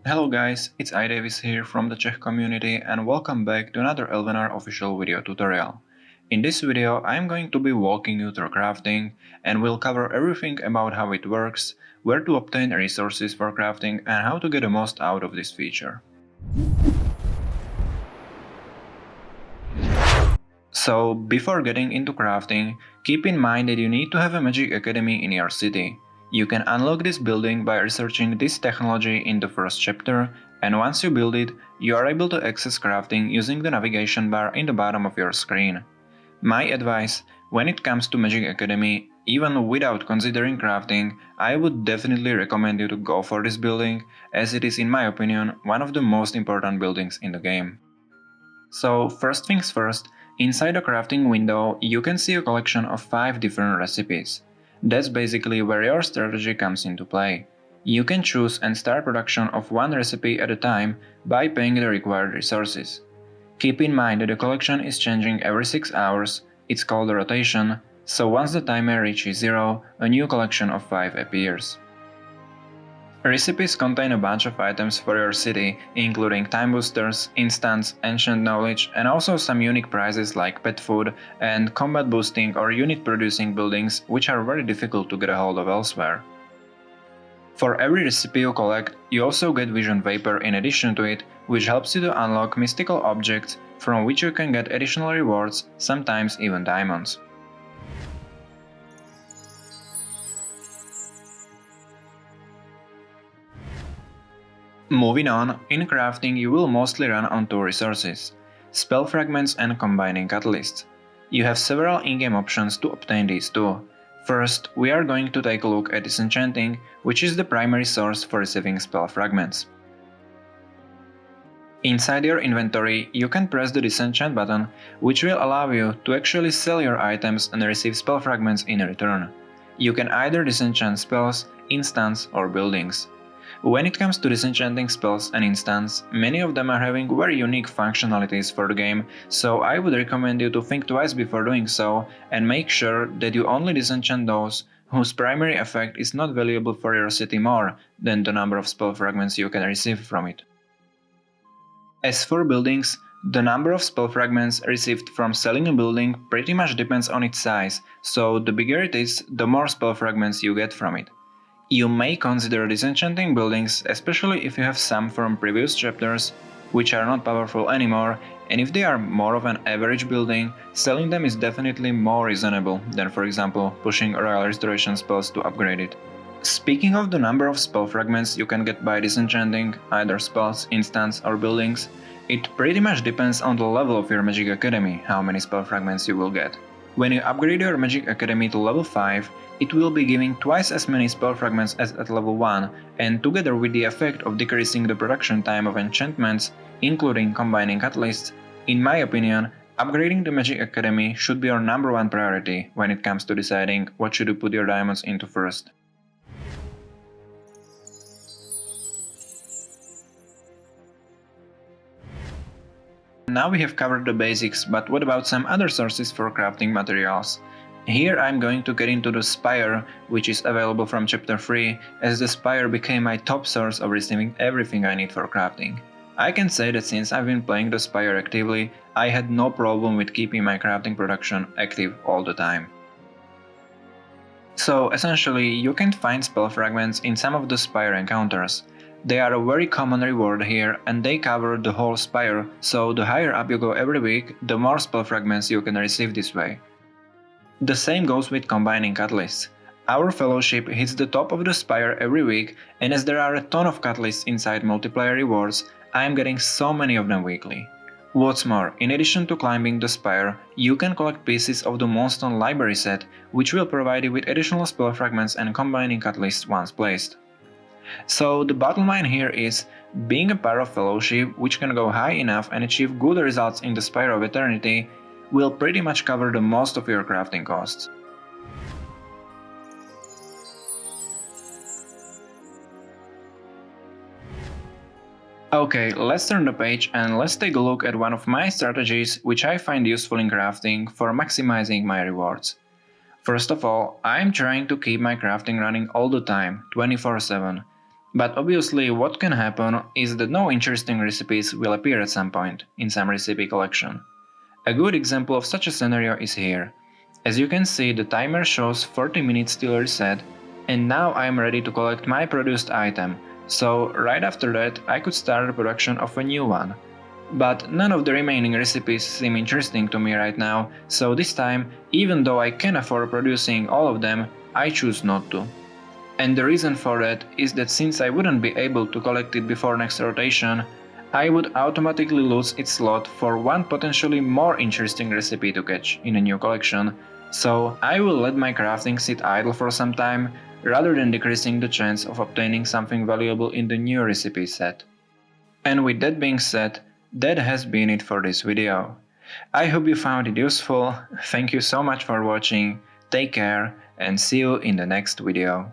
Hello guys, it's iDavis here from the Czech community and welcome back to another Elvenar official video tutorial. In this video I'm going to be walking you through crafting and we'll cover everything about how it works, where to obtain resources for crafting and how to get the most out of this feature. So before getting into crafting, keep in mind that you need to have a Magic Academy in your city. You can unlock this building by researching this technology in the first chapter, and once you build it, you are able to access crafting using the navigation bar in the bottom of your screen. My advice, when it comes to Magic Academy, even without considering crafting, I would definitely recommend you to go for this building, as it is in my opinion one of the most important buildings in the game. So first things first, inside the crafting window you can see a collection of 5 different recipes. That's basically where your strategy comes into play. You can choose and start production of one recipe at a time by paying the required resources. Keep in mind that the collection is changing every 6 hours, it's called a rotation, so once the timer reaches 0, a new collection of 5 appears. Recipes contain a bunch of items for your city, including time boosters, instants, ancient knowledge, and also some unique prizes like pet food and combat boosting or unit producing buildings, which are very difficult to get a hold of elsewhere. For every recipe you collect, you also get vision vapor in addition to it, which helps you to unlock mystical objects from which you can get additional rewards, sometimes even diamonds. Moving on, in crafting you will mostly run on 2 resources: spell fragments and combining catalysts. You have several in-game options to obtain these two. First, we are going to take a look at Enchanting, which is the primary source for receiving spell fragments. Inside your inventory, you can press the disenchant button, which will allow you to actually sell your items and receive spell fragments in return. You can either disenchant spells, instants, or buildings. When it comes to disenchanting spells and instants, many of them are having very unique functionalities for the game, so I would recommend you to think twice before doing so and make sure that you only disenchant those whose primary effect is not valuable for your city more than the number of spell fragments you can receive from it. As for buildings, the number of spell fragments received from selling a building pretty much depends on its size, so the bigger it is, the more spell fragments you get from it. You may consider disenchanting buildings, especially if you have some from previous chapters, which are not powerful anymore, and if they are more of an average building, selling them is definitely more reasonable than, for example, pushing Royal Restoration spells to upgrade it. Speaking of the number of spell fragments you can get by disenchanting, either spells, instants or buildings, it pretty much depends on the level of your Magic Academy how many spell fragments you will get. When you upgrade your Magic Academy to level 5, it will be giving twice as many spell fragments as at level 1, and together with the effect of decreasing the production time of enchantments, including combining catalysts, in my opinion, upgrading the Magic Academy should be your number 1 priority when it comes to deciding what should you put your diamonds into first. Now we have covered the basics, but what about some other sources for crafting materials? Here I'm going to get into the Spire, which is available from chapter 3, as the Spire became my top source of receiving everything I need for crafting. I can say that since I've been playing the Spire actively, I had no problem with keeping my crafting production active all the time. So essentially, you can find spell fragments in some of the Spire encounters. They are a very common reward here and they cover the whole Spire, so the higher up you go every week, the more spell fragments you can receive this way. The same goes with combining catalysts. Our fellowship hits the top of the Spire every week, and as there are a ton of catalysts inside multiplier rewards, I am getting so many of them weekly. What's more, in addition to climbing the Spire, you can collect pieces of the Moonstone library set, which will provide you with additional spell fragments and combining catalysts once placed. So the bottom line here is, being a part of Fellowship, which can go high enough and achieve good results in the Spire of Eternity, will pretty much cover the most of your crafting costs. Okay, let's turn the page and let's take a look at one of my strategies which I find useful in crafting for maximizing my rewards. First of all, I'm trying to keep my crafting running all the time, 24/7. But obviously what can happen is that no interesting recipes will appear at some point in some recipe collection. A good example of such a scenario is here. As you can see, the timer shows 40 minutes till reset, and now I am ready to collect my produced item, so right after that I could start the production of a new one. But none of the remaining recipes seem interesting to me right now, so this time, even though I can afford producing all of them, I choose not to. And the reason for that is that since I wouldn't be able to collect it before next rotation, I would automatically lose its slot for one potentially more interesting recipe to catch in a new collection, so I will let my crafting sit idle for some time, rather than decreasing the chance of obtaining something valuable in the new recipe set. And with that being said, that has been it for this video. I hope you found it useful, thank you so much for watching, take care and see you in the next video.